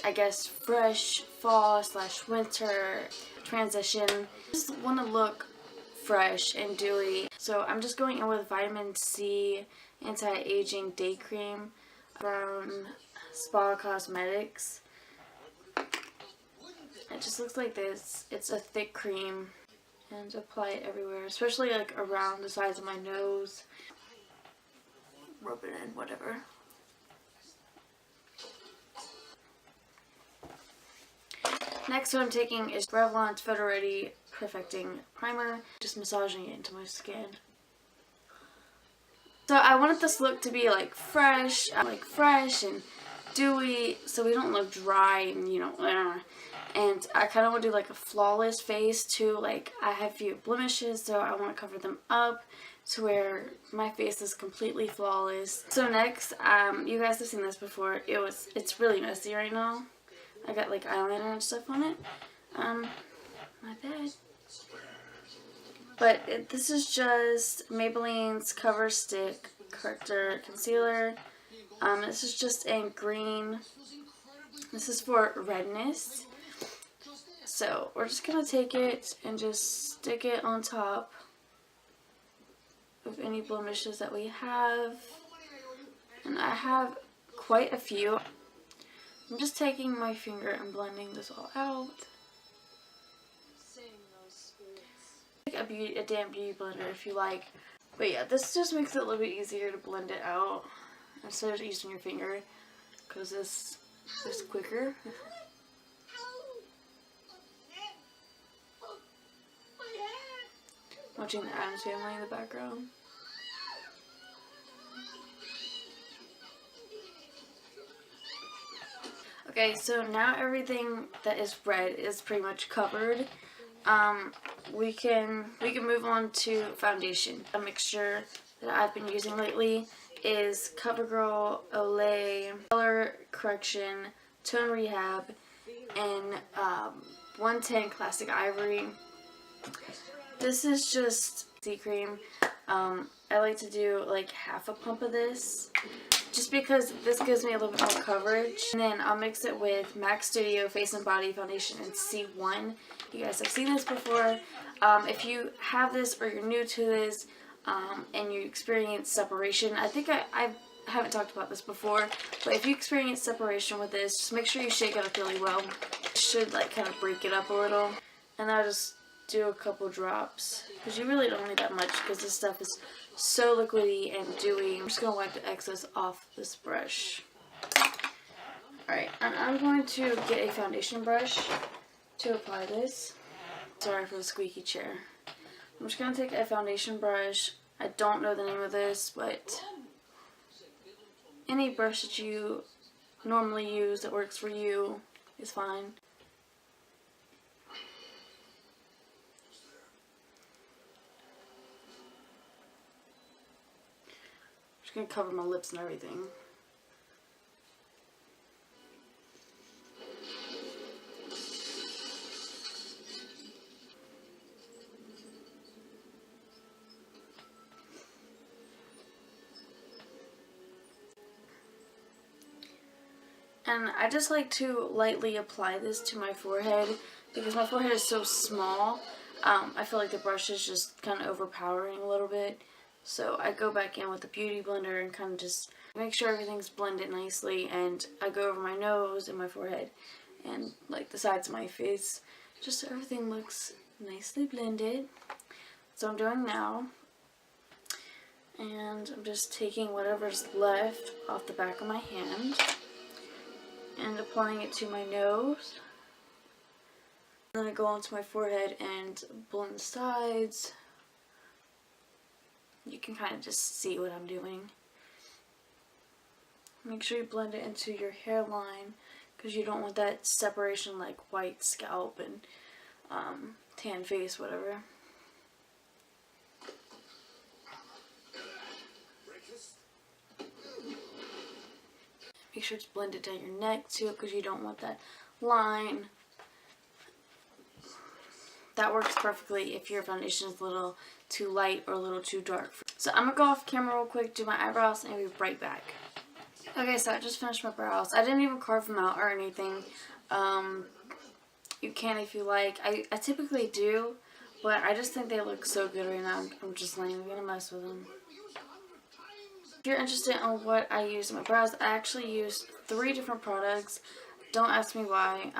I guess, fresh fall / winter transition. Just want to look fresh and dewy. So I'm just going in with vitamin C anti-aging day cream from Spa Cosmetics. It just looks like this. It's a thick cream, and apply it everywhere, especially like around the sides of my nose. Rub it in, whatever. Next, what I'm taking is Revlon's Photo Ready Perfecting Primer. Just massaging it into my skin. So I wanted this look to be like fresh and dewy, so we don't look dry and, you know, and I kind of want to do like a flawless face too. Like, I have a few blemishes, so I want to cover them up to where my face is completely flawless. So next, you guys have seen this before. It's really messy right now. I got like eyeliner and stuff on it. My bad. But this is just Maybelline's Cover Stick Corrector Concealer. This is just in green. This is for redness. So we're just going to take it and just stick it on top of any blemishes that we have. And I have quite a few. I'm just taking my finger and blending this all out. A damp beauty blender if you like. But yeah, this just makes it a little bit easier to blend it out instead of using your finger, because this is quicker. Watching the Addams Family in the background. Okay, so now everything that is red is pretty much covered. We can move on to foundation. A mixture that I've been using lately is CoverGirl Olay Color Correction Tone Rehab in 110 Classic Ivory. This is just C cream. I like to do like half a pump of this, just because this gives me a little bit more coverage. And then I'll mix it with MAC Studio Face and Body Foundation in C1. You guys have seen this before. If you have this or you're new to this and you experience separation, I think I haven't talked about this before, but if you experience separation with this, just make sure you shake it up really well. It should like kind of break it up a little. And I'll just do a couple drops, because you really don't need that much because this stuff is so liquidy and dewy. I'm just going to wipe the excess off this brush. Alright, and I'm going to get a foundation brush to apply this. Sorry for the squeaky chair. I'm just going to take a foundation brush. I don't know the name of this, but any brush that you normally use that works for you is fine. I'm just going to cover my lips and everything. And I just like to lightly apply this to my forehead because my forehead is so small. I feel like the brush is just kind of overpowering a little bit. So I go back in with the beauty blender and kind of just make sure everything's blended nicely. And I go over my nose and my forehead and like the sides of my face, just so everything looks nicely blended. So I'm doing now. And I'm just taking whatever's left off the back of my hand and applying it to my nose. And then I go onto my forehead and blend the sides. You can kind of just see what I'm doing. Make sure you blend it into your hairline because you don't want that separation like white scalp and tan face, whatever. Make sure to blend it down your neck too, because you don't want that line. That works perfectly if your foundation is a little too light or a little too dark. So I'm going to go off camera real quick, do my eyebrows, and I'll be right back. Okay, so I just finished my brows. I didn't even carve them out or anything. You can if you like. I typically do, but I just think they look so good right now. I'm just like, I'm gonna mess with them. If you're interested in what I use in my brows, I actually use 3 different products. Don't ask me why.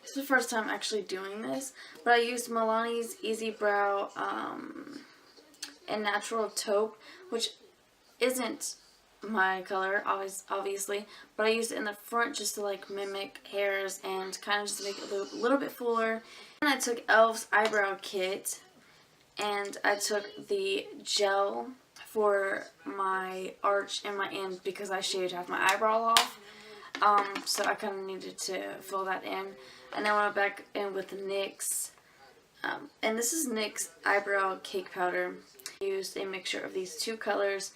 This is the first time actually doing this, but I used Milani's Easy Brow and Natural Taupe, which isn't my color, obviously, but I used it in the front just to like mimic hairs and kind of just make it a little bit fuller. And I took Elf's eyebrow kit, and I took the gel for my arch and my end because I shaved half my eyebrow off. So I kind of needed to fill that in. And then I went back in with NYX. And this is NYX Eyebrow Cake Powder. I used a mixture of these 2 colors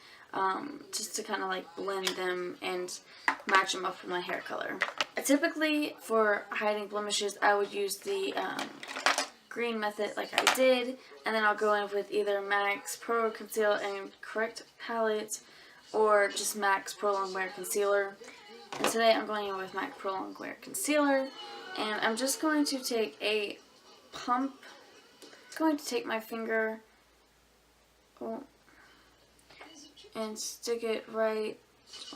just to kind of like blend them and match them up with my hair color. Typically, for hiding blemishes, I would use the green method like I did. And then I'll go in with either MAC's Pro Conceal and Correct Palette or just MAC's Pro Longwear Concealer. And today I'm going in with MAC Pro Longwear Concealer. And I'm just going to take a pump. I'm going to take my finger and stick it right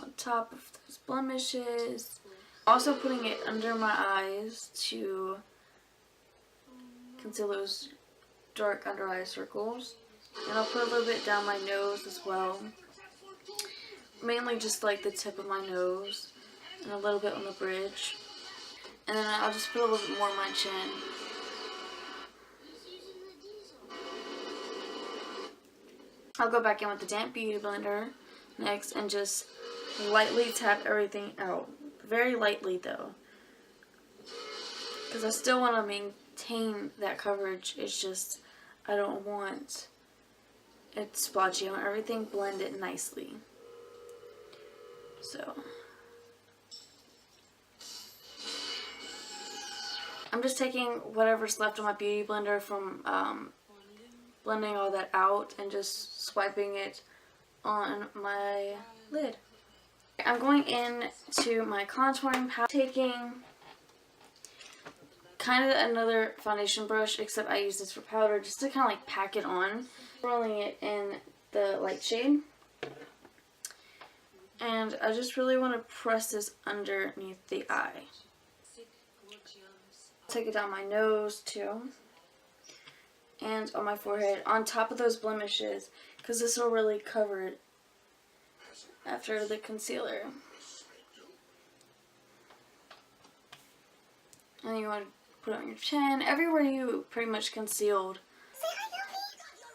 on top of those blemishes. Also putting it under my eyes to conceal those dark under eye circles. And I'll put a little bit down my nose as well. Mainly just like the tip of my nose and a little bit on the bridge. And then I'll just put a little bit more on my chin. I'll go back in with the damp beauty blender next and just lightly tap everything out. Very lightly though. Because I still want to maintain that coverage. It's just, I don't want it splotchy. I want everything blended nicely. So I'm just taking whatever's left on my beauty blender from blending all that out and just swiping it on my lid. I'm going into my contouring palette, taking kind of another foundation brush, except I use this for powder just to kind of like pack it on. Rolling it in the light shade. And I just really want to press this underneath the eye. Take it down my nose too. And on my forehead, on top of those blemishes, because this will really cover it after the concealer. And you want to put it on your chin, everywhere you pretty much concealed.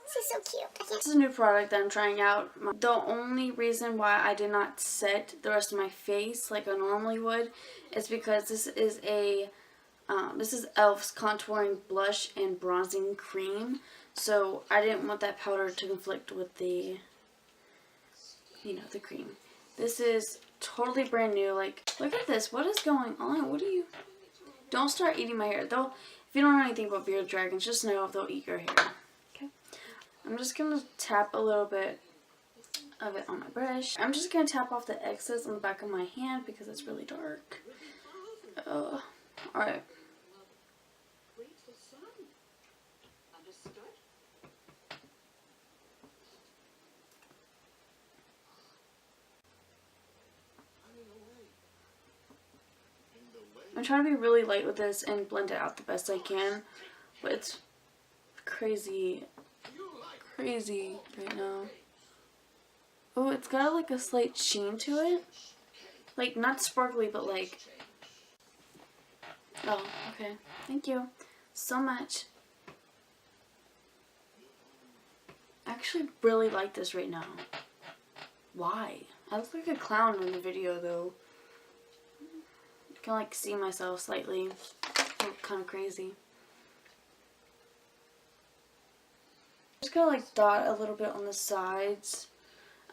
This is so cute. This is a new product that I'm trying out. The only reason why I did not set the rest of my face like I normally would is because this is e.l.f.'s contouring blush and bronzing cream. So I didn't want that powder to conflict with the, the cream. This is totally brand new. Like, look at this. What is going on? What do you... Don't start eating my hair. If you don't know anything about bearded dragons, just know if they'll eat your hair. Okay? I'm just going to tap a little bit of it on my brush. I'm just going to tap off the excess on the back of my hand because it's really dark. Alright. I'm trying to be really light with this and blend it out the best I can, but it's crazy right now. Oh, it's got like a slight sheen to it. Like, not sparkly, but like... Oh, okay. Thank you so much. I actually really like this right now. Why? I look like a clown in the video, though. I can like see myself slightly. I look kind of crazy. Just gonna like dot a little bit on the sides.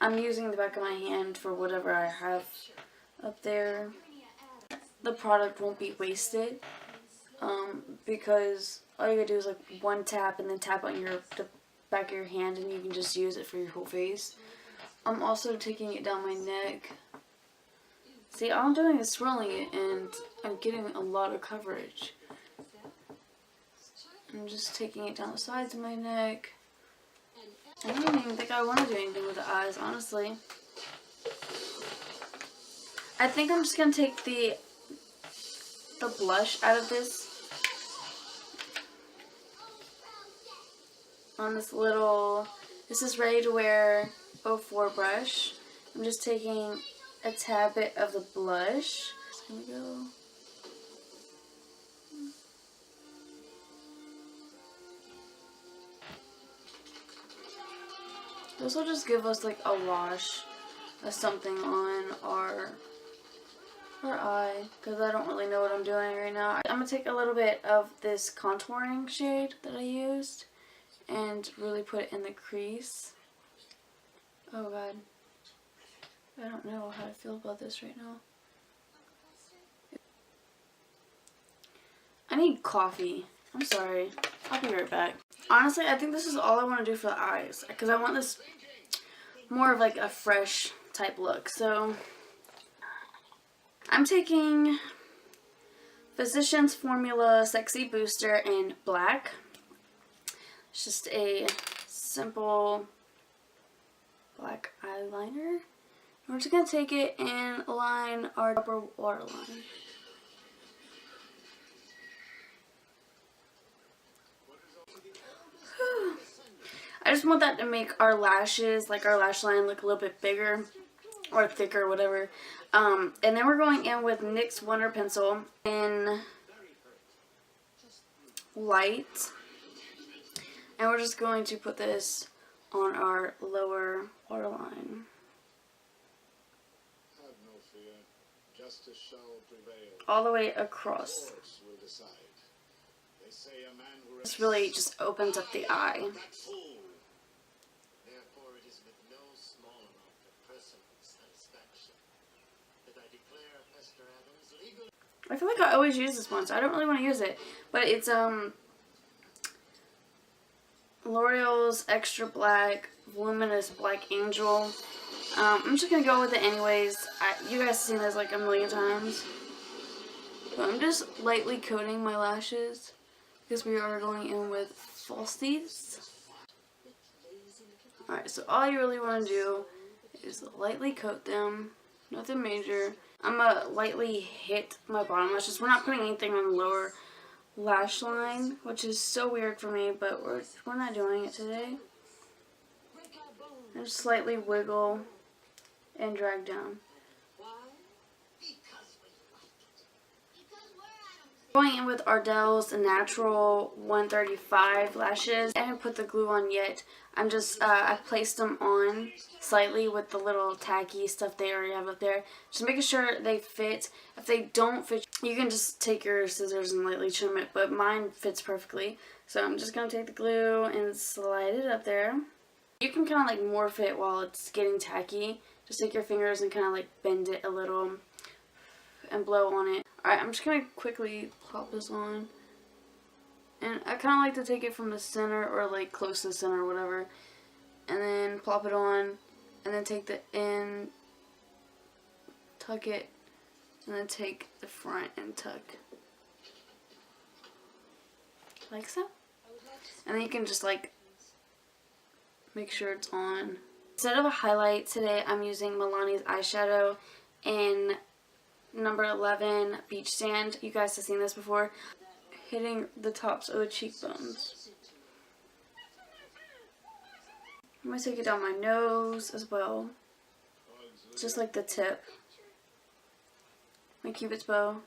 I'm using the back of my hand for whatever I have up there. The product won't be wasted because all you gotta do is like one tap and then tap on the back of your hand and you can just use it for your whole face. I'm also taking it down my neck See, all I'm doing is swirling it, and I'm getting a lot of coverage. I'm just taking it down the sides of my neck. I don't even think I want to do anything with the eyes, honestly. I think I'm just going to take the blush out of this. On this little, this is Ready to Wear 04 brush. I'm just taking a tad bit of the blush. Just going to go. This will just give us like a wash of something on our eye, because I don't really know what I'm doing right now. I'm going to take a little bit of this contouring shade that I used and really put it in the crease. Oh god. I don't know how I feel about this right now. I need coffee. I'm sorry. I'll be right back. Honestly, I think this is all I want to do for the eyes, because I want this more of like a fresh type look. So I'm taking Physicians Formula Sexy Booster in black. It's just a simple black eyeliner. We're just going to take it and line our upper waterline. I just want that to make our lashes, like our lash line, look a little bit bigger or thicker, whatever. And then we're going in with NYX Wonder Pencil in light. And we're just going to put this on our lower waterline. Have no fear. Justice shall prevail. All the way across. They say a man who This really just opens up the eye. Therefore, it is with no small amount of personal satisfaction that I declare Esther Adams legal. I feel like I always use this one, so I don't really want to use it. But it's L'Oreal's Extra Black Voluminous Black Angel. I'm just gonna go with it anyways. You guys have seen this like a million times. But I'm just lightly coating my lashes because we are going in with falsies. Alright, so all you really want to do is lightly coat them. Nothing major. I'm gonna lightly hit my bottom lashes. We're not putting anything on the lower lash line, which is so weird for me, but we're not doing it today. And just slightly wiggle and drag down. Going in with Ardell's Natural 135 lashes. I haven't put the glue on yet. I'm just, I placed them on slightly with the little tacky stuff they already have up there. Just making sure they fit. If they don't fit, you can just take your scissors and lightly trim it, but mine fits perfectly. So I'm just going to take the glue and slide it up there. You can kind of like morph it while it's getting tacky. Just take your fingers and kind of like bend it a little and blow on it. Alright, I'm just going to quickly plop this on. And I kind of like to take it from the center or like close to the center or whatever. And then plop it on. And then take the end, tuck it, and then take the front and tuck. Like so. And then you can just like make sure it's on. Instead of a highlight today, I'm using Milani's eyeshadow in number 11 Beach Sand. You guys have seen this before. Hitting the tops of the cheekbones. I'm going to take it down my nose as well. Just like the tip. My Cupid's bow.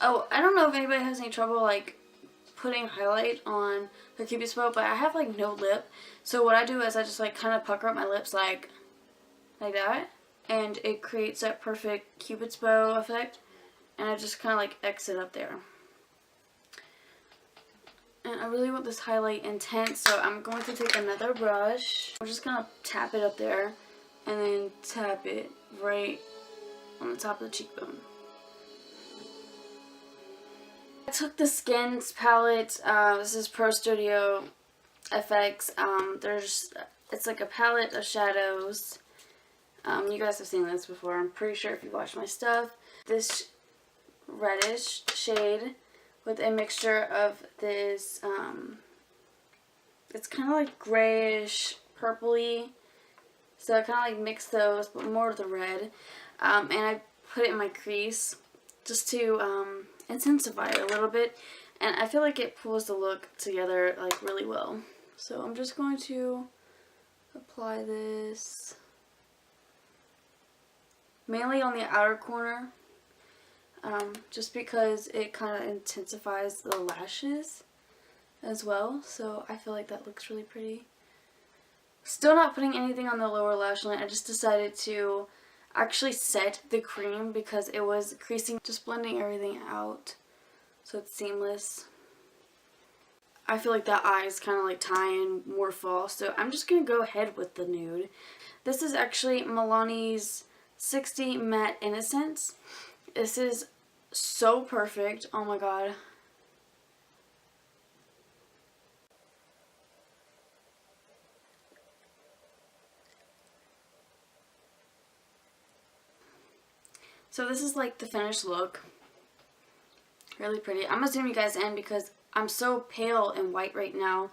Oh, I don't know if anybody has any trouble like putting highlight on their Cupid's bow, but I have like no lip. So what I do is I just like kind of pucker up my lips like that. And it creates that perfect Cupid's bow effect. And I just kind of like X it up there. And I really want this highlight intense, so I'm going to take another brush. I'm just going to tap it up there. And then tap it right on the top of the cheekbone. I took the Skins palette. This is Pro Studio FX. It's like a palette of shadows. You guys have seen this before, I'm pretty sure if you watch my stuff. This reddish shade with a mixture of this, it's kind of like grayish, purpley. So I kind of like mix those, but more of the red. And I put it in my crease just to intensify it a little bit. And I feel like it pulls the look together like really well. So I'm just going to apply this mainly on the outer corner, just because it kind of intensifies the lashes as well. So I feel like that looks really pretty. Still not putting anything on the lower lash line. I just decided to actually set the cream because it was creasing, just blending everything out so it's seamless. I feel like that eye is kind of like tying more fall, so I'm just going to go ahead with the nude. This is actually Milani's 60 Matte Innocence. This is so perfect. Oh my god. So this is like the finished look. Really pretty. I'm gonna zoom you guys in because I'm so pale and white right now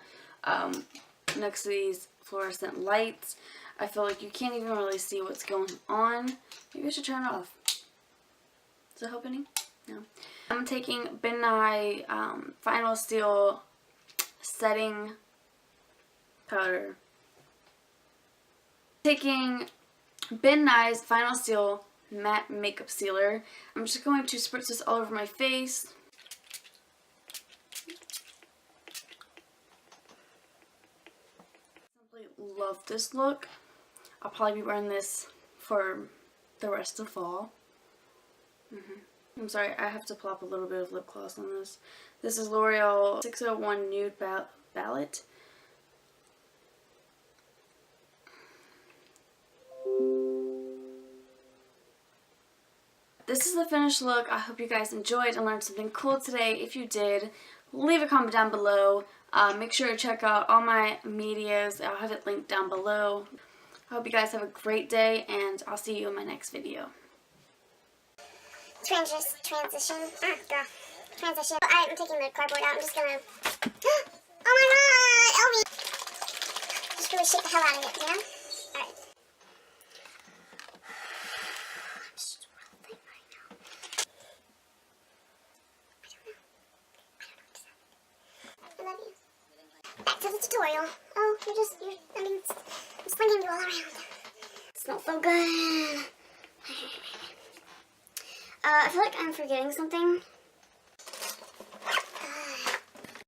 next to these fluorescent lights. I feel like you can't even really see what's going on. Maybe I should turn it off. Is it help any? No. I'm taking Ben Nye Final Steel Setting Powder. Taking Ben Nye's Final Steel Matte Makeup Sealer. I'm just going to spritz this all over my face. Simply love this look. I'll probably be wearing this for the rest of fall. I'm sorry, I have to plop a little bit of lip gloss on this. This is L'Oreal 601 Nude Ballot. This is the finished look. I hope you guys enjoyed and learned something cool today. If you did, leave a comment down below. Make sure to check out all my medias. I'll have it linked down below. I hope you guys have a great day, and I'll see you in my next video. Transition. Girl. Transition. Alright, I'm taking the cardboard out. I'm just gonna... Oh my god! Elvie! Just really shake the hell out of it, you know? Alright. I'm sweating right now. I love you. Back to the tutorial. Oh, I'm slinging you all around. It smells so good. I feel like I'm forgetting something.